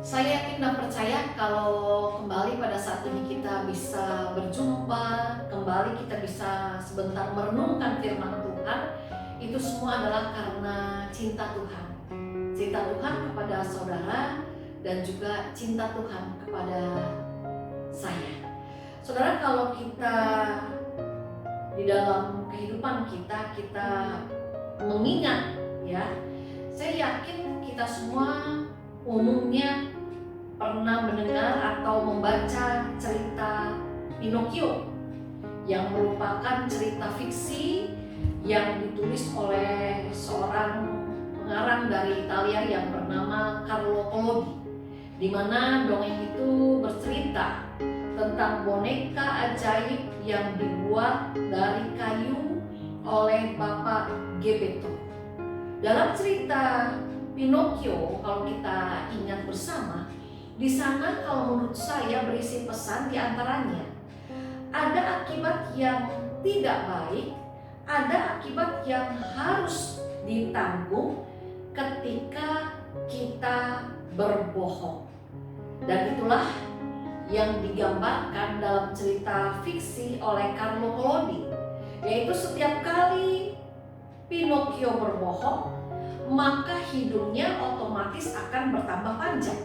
Saya yakin dan percaya kalau kembali pada saat ini kita bisa berjumpa, kembali kita bisa sebentar merenungkan firman Tuhan, itu semua adalah karena cinta Tuhan. Cinta Tuhan kepada saudara dan juga cinta Tuhan kepada saya. Saudara, kalau kita di dalam kehidupan kita mengingat, ya, saya yakin kita semua umumnya pernah mendengar atau membaca cerita Pinocchio yang merupakan cerita fiksi yang ditulis oleh seorang pengarang dari Italia yang bernama Carlo Collodi, di mana dongeng itu bercerita tentang boneka ajaib yang dibuat dari kayu oleh Bapak Gepetto. Dalam cerita Pinocchio, kalau kita ingat bersama, di sana kalau menurut saya berisi pesan di antaranya. Ada akibat yang tidak baik, ada akibat yang harus ditanggung ketika kita berbohong. Dan itulah yang digambarkan dalam cerita fiksi oleh Carlo Collodi, yaitu setiap kali Pinocchio berbohong, maka hidungnya otomatis akan bertambah panjang.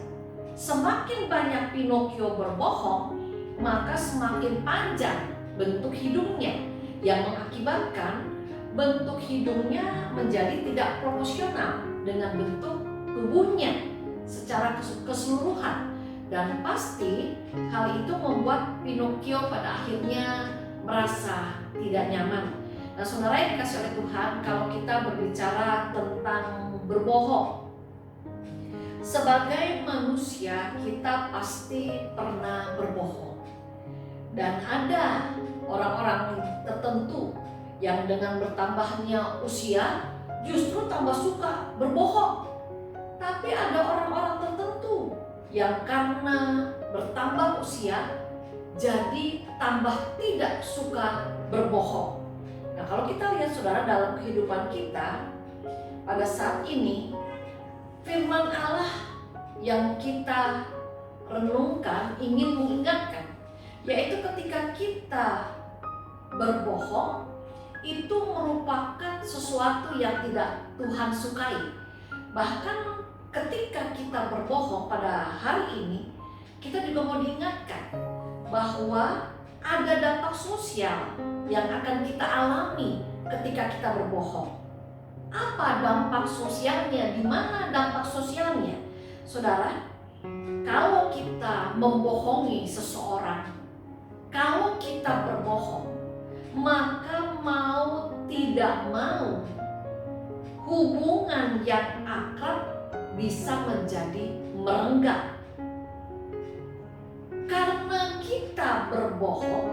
Semakin banyak Pinocchio berbohong, maka semakin panjang bentuk hidungnya, yang mengakibatkan bentuk hidungnya menjadi tidak proporsional dengan bentuk tubuhnya secara keseluruhan. Dan pasti hal itu membuat Pinocchio pada akhirnya merasa tidak nyaman. Nah, saudara yang dikasih oleh Tuhan, kalau kita berbicara tentang berbohong, sebagai manusia kita pasti pernah berbohong. Dan ada orang-orang tertentu yang dengan bertambahnya usia justru tambah suka berbohong. Tapi ada orang-orang tertentu yang karena bertambah usia jadi tambah tidak suka berbohong. Nah, kalau kita lihat saudara dalam kehidupan kita pada saat ini, firman Allah yang kita renungkan ingin mengingatkan, yaitu ketika kita berbohong itu merupakan sesuatu yang tidak Tuhan sukai. Bahkan ketika kita berbohong pada hari ini, kita juga mau diingatkan bahwa ada dampak sosial yang akan kita alami ketika kita berbohong. Apa dampak sosialnya? Di mana dampak sosialnya? Saudara, kalau kita membohongi seseorang, kalau kita berbohong, maka mau tidak mau hubungan yang akrab bisa menjadi merenggang. Karena kita berbohong,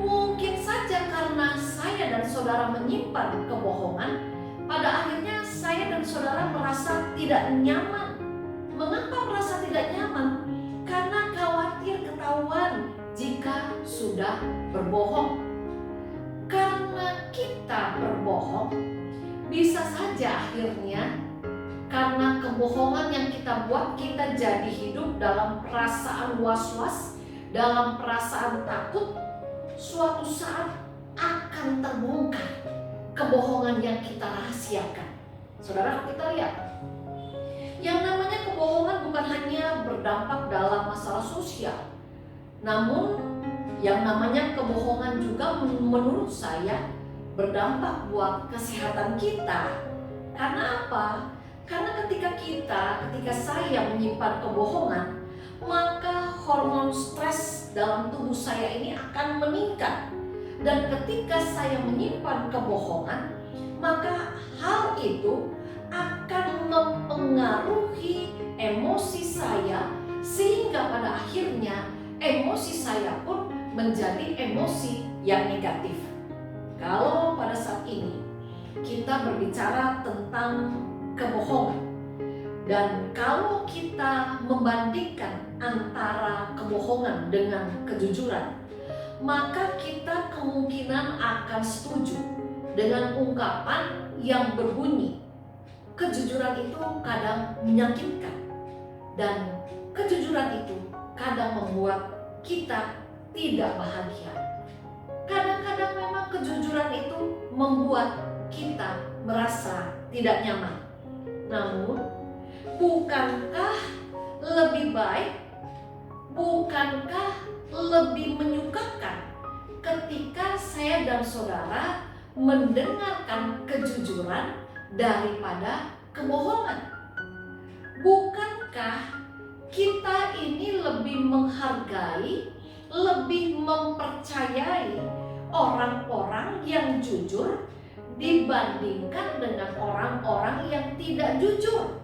mungkin saja karena saya dan saudara menyimpan kebohongan, pada akhirnya saya dan saudara merasa tidak nyaman. Mengapa merasa tidak nyaman? Karena khawatir ketahuan jika sudah berbohong. Karena kita berbohong, bisa saja akhirnya karena kebohongan yang kita buat, kita jadi hidup dalam perasaan was-was, dalam perasaan takut. Suatu saat akan terbongkar kebohongan yang kita rahasiakan. Saudara, kita lihat, yang namanya kebohongan bukan hanya berdampak dalam masalah sosial, namun yang namanya kebohongan juga menurut saya berdampak buat kesehatan kita. Karena apa? Karena ketika saya menyimpan kebohongan, maka hormon stres dalam tubuh saya ini akan meningkat. Dan ketika saya menyimpan kebohongan, maka hal itu akan mempengaruhi emosi saya, sehingga pada akhirnya emosi saya pun menjadi emosi yang negatif. Kalau pada saat ini kita berbicara tentang kebohongan, dan kalau kita membandingkan antara kebohongan dengan kejujuran, maka kita kemungkinan akan setuju dengan ungkapan yang berbunyi, kejujuran itu kadang menyakitkan. Dan kejujuran itu kadang membuat kita tidak bahagia. Kadang-kadang memang kejujuran itu membuat kita merasa tidak nyaman. Namun, bukankah lebih baik, bukankah lebih menyukakan ketika saya dan saudara mendengarkan kejujuran daripada kebohongan? Bukankah kita ini lebih menghargai, lebih mempercayai orang-orang yang jujur dibandingkan dengan orang-orang yang tidak jujur?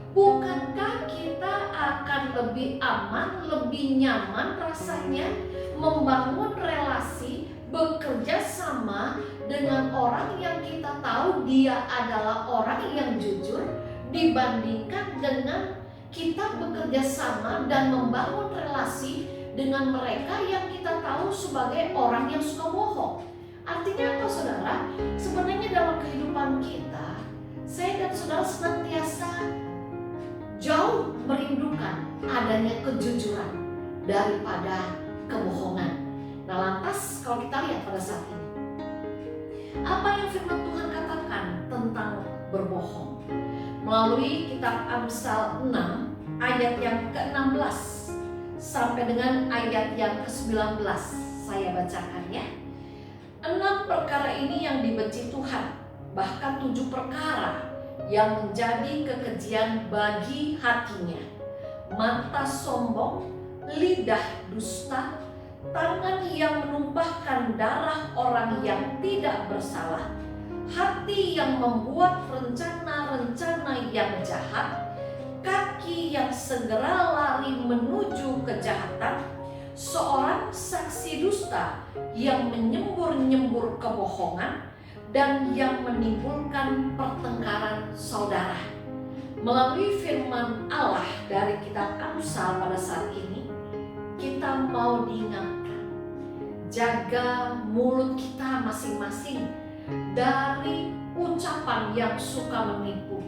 Bukankah kita akan lebih aman, lebih nyaman rasanya membangun relasi, bekerja sama dengan orang yang kita tahu dia adalah orang yang jujur, dibandingkan dengan kita bekerja sama dan membangun relasi dengan mereka yang kita tahu sebagai orang yang suka bohong? Artinya apa, saudara? Sebenarnya dalam kehidupan kita, saya dan saudara senantiasa jauh merindukan adanya kejujuran daripada kebohongan. Nah, lantas kalau kita lihat pada saat ini, apa yang firman Tuhan katakan tentang berbohong? Melalui kitab Amsal 6 ayat yang ke-16 sampai dengan ayat yang ke-19, saya bacakan ya. 6 perkara ini yang dibenci Tuhan, bahkan 7 perkara yang menjadi kekejian bagi hatinya: mata sombong, lidah dusta, tangan yang menumpahkan darah orang yang tidak bersalah, hati yang membuat rencana-rencana yang jahat, kaki yang segera lari menuju kejahatan, seorang saksi dusta yang menyembur-nyembur kebohongan, dan yang menimbulkan pertengkaran saudara. Melalui firman Allah dari kitab Amsal pada saat ini, kita mau diingatkan, jaga mulut kita masing-masing dari ucapan yang suka menipu.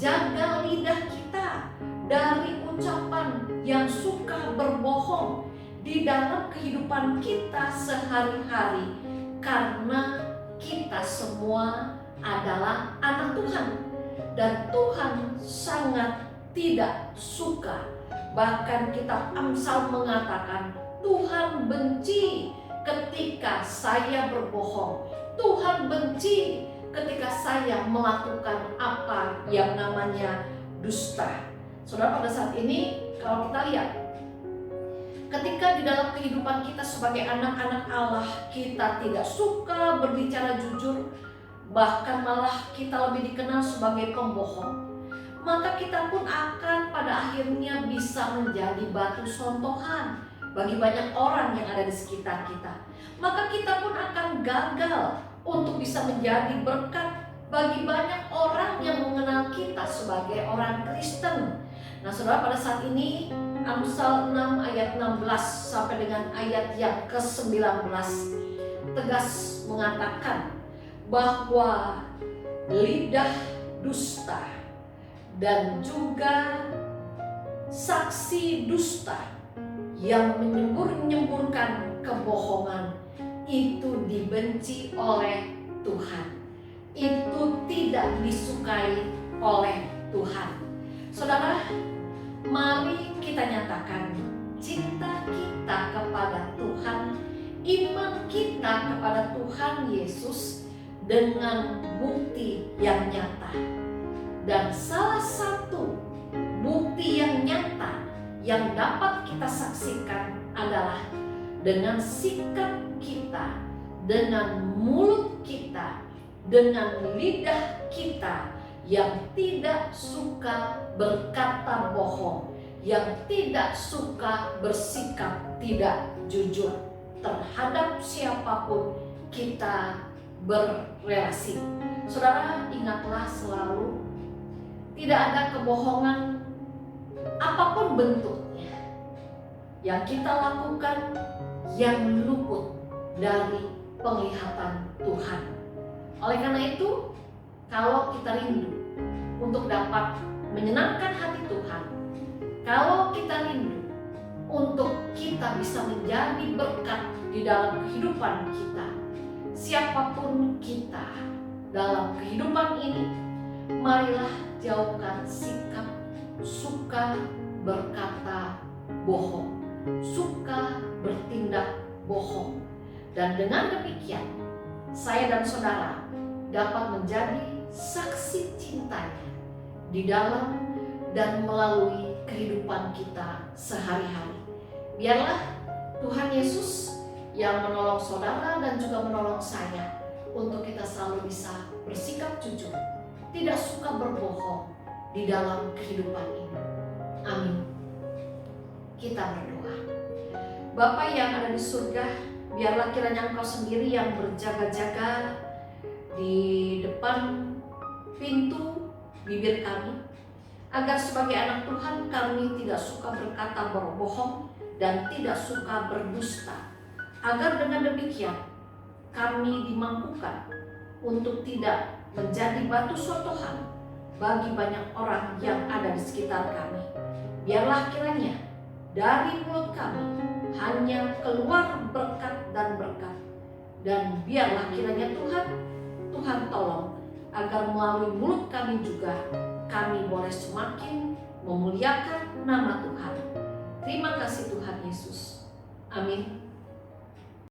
Jaga lidah kita dari ucapan yang suka berbohong di dalam kehidupan kita sehari-hari, karena kita semua adalah anak Tuhan dan Tuhan sangat tidak suka. Bahkan kitab Amsal mengatakan Tuhan benci ketika saya berbohong. Tuhan benci ketika saya melakukan apa yang namanya dusta. Saudara, pada saat ini kalau kita lihat, ketika di dalam kehidupan kita sebagai anak-anak Allah, kita tidak suka berbicara jujur, bahkan malah kita lebih dikenal sebagai pembohong, maka kita pun akan pada akhirnya bisa menjadi batu sontohan bagi banyak orang yang ada di sekitar kita. Maka kita pun akan gagal untuk bisa menjadi berkat bagi banyak orang yang mengenal kita sebagai orang Kristen. Nah, saudara, pada saat ini Amsal 6 ayat 16 sampai dengan ayat yang ke-19 tegas mengatakan bahwa lidah dusta dan juga saksi dusta yang menyembur-nyemburkan kebohongan itu dibenci oleh Tuhan. Itu tidak disukai oleh Tuhan. Saudara, mari kita nyatakan cinta kita kepada Tuhan, iman kita kepada Tuhan Yesus dengan bukti yang nyata. Dan salah satu bukti yang nyata yang dapat kita saksikan adalah dengan sikap kita, dengan mulut kita, dengan lidah kita yang tidak suka berkata bohong, yang tidak suka bersikap tidak jujur terhadap siapapun kita berrelasi. Saudara, ingatlah selalu, tidak ada kebohongan apapun bentuknya yang kita lakukan yang luput dari penglihatan Tuhan. Oleh karena itu, kalau kita rindu untuk dapat menyenangkan hati Tuhan, Kalau kita rindu untuk kita bisa menjadi berkat di dalam kehidupan kita, siapapun kita dalam kehidupan ini, marilah jauhkan sikap suka berkata bohong, suka bertindak bohong. Dan dengan demikian, saya dan saudara dapat menjadi saksi cintanya di dalam dan melalui kehidupan kita sehari-hari. Biarlah Tuhan Yesus yang menolong saudara dan juga menolong saya untuk kita selalu bisa bersikap jujur, tidak suka berbohong di dalam kehidupan ini. Amin. Kita berdoa. Bapa yang ada di surga, biarlah kiranya Engkau sendiri yang berjaga-jaga di depan pintu bibir kami, agar sebagai anak Tuhan kami tidak suka berkata berbohong dan tidak suka berdusta, agar dengan demikian kami dimampukan untuk tidak menjadi batu sotohan bagi banyak orang yang ada di sekitar kami. Biarlah kiranya dari mulut kami hanya keluar berkat dan berkat, dan biarlah kiranya Tuhan tolong agar melalui mulut kami juga kami boleh semakin memuliakan nama Tuhan. Terima kasih Tuhan Yesus. Amin.